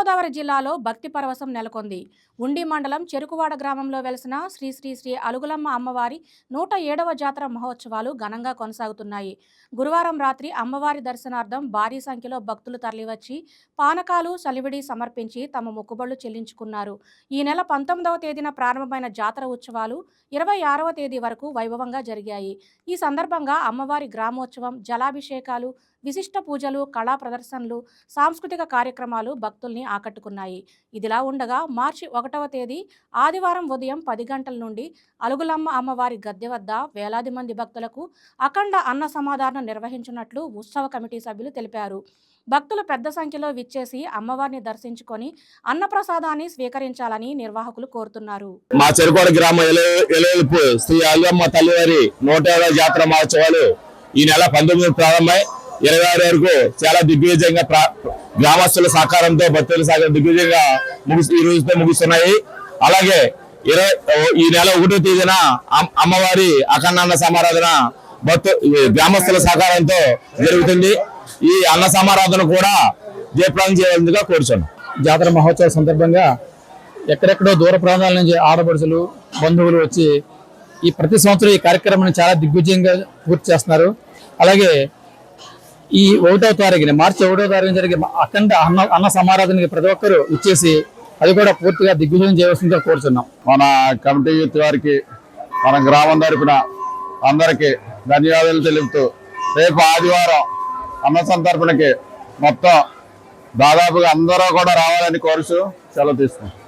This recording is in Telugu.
తూర్పుగోదావరి జిల్లాలో భక్తి పరవశం నెలకొంది. ఉండి మండలం చెరుకువాడ గ్రామంలో వెలసిన శ్రీ శ్రీ శ్రీ అలుగులమ్మ అమ్మవారి 107వ జాతర మహోత్సవాలు ఘనంగా కొనసాగుతున్నాయి. గురువారం రాత్రి అమ్మవారి దర్శనార్థం భారీ సంఖ్యలో భక్తులు తరలివచ్చి పానకాలు, సలివిడి సమర్పించి తమ మొక్కుబళ్లు చెల్లించుకున్నారు. ఈ నెల 19వ తేదీన ప్రారంభమైన జాతర ఉత్సవాలు 26వ తేదీ వరకు వైభవంగా జరిగాయి. ఈ సందర్భంగా అమ్మవారి గ్రామోత్సవం, జలాభిషేకాలు, విశిష్ట పూజలు, కళా ప్రదర్శనలు, సాంస్కృతిక కార్యక్రమాలు భక్తుల్ని ఆకట్టుకున్నాయి. ఇదిలా ఉండగా మార్చి 1వ తేదీ ఆదివారం ఉదయం 10 గంటల నుండి అలుగులమ్మ అమ్మవారి గద్దె వద్ద వేలాది మంది భక్తులకు అఖండ అన్న సమాధానం నిర్వహించినట్లు ఉత్సవ కమిటీ సభ్యులు తెలిపారు. భక్తులు పెద్ద సంఖ్యలో విచ్చేసి అమ్మవారిని దర్శించుకొని అన్నప్రసాదాన్ని స్వీకరించాలని నిర్వాహకులు కోరుతున్నారు. మా చెరుకోడ గ్రామ ఎలవేల్పు శ్రీ అలుగమ్మ తల్లివారి 107వ జాతర మహోత్సవాలు ఈ నెల 19 ప్రారంభమై 26 వరకు చాలా దిగ్విజయంగా గ్రామస్తుల సహకారంతో భక్తుల సహకారం దిగ్విజయంగా ఈ రోజుతో ముగుస్తున్నాయి. అలాగే ఈ నెల 1వ తేదీన అమ్మవారి అఖండాన్న సమారాధన గ్రామస్తుల సహకారంతో జరుగుతుంది. ఈ అన్న సమారాధన కూడా జయప్రదం చేయవలసిందిగా కోరుచున్నాం. జాతర మహోత్సవ సందర్భంగా ఎక్కడెక్కడో దూర ప్రాంతాల నుంచి ఆడపడుచులు, బంధువులు వచ్చి ఈ ప్రతి సంవత్సరం ఈ కార్యక్రమాన్ని చాలా దిగ్విజయంగా పూర్తి చేస్తున్నారు. అలాగే ఈ 1వ తారీఖున మార్చి 1వ తారీఖున జరిగే అఖండ అన్న సమారాధనకి ప్రతి ఒక్కరూ ఇచ్చేసి అది కూడా పూర్తిగా దిగ్విజయం చేయవలసిందిగా కోరుచున్నాం. మన కమిటీ యూత్ వారికి, మన గ్రామం తరపున అందరికీ ధన్యవాదాలు తెలుపుతూ రేపు ఆదివారం అన్న సంతర్పణకి మొత్తం దాదాపుగా అందరూ కూడా రావాలని కోరుచు సెలవు తీసుకుంటాం.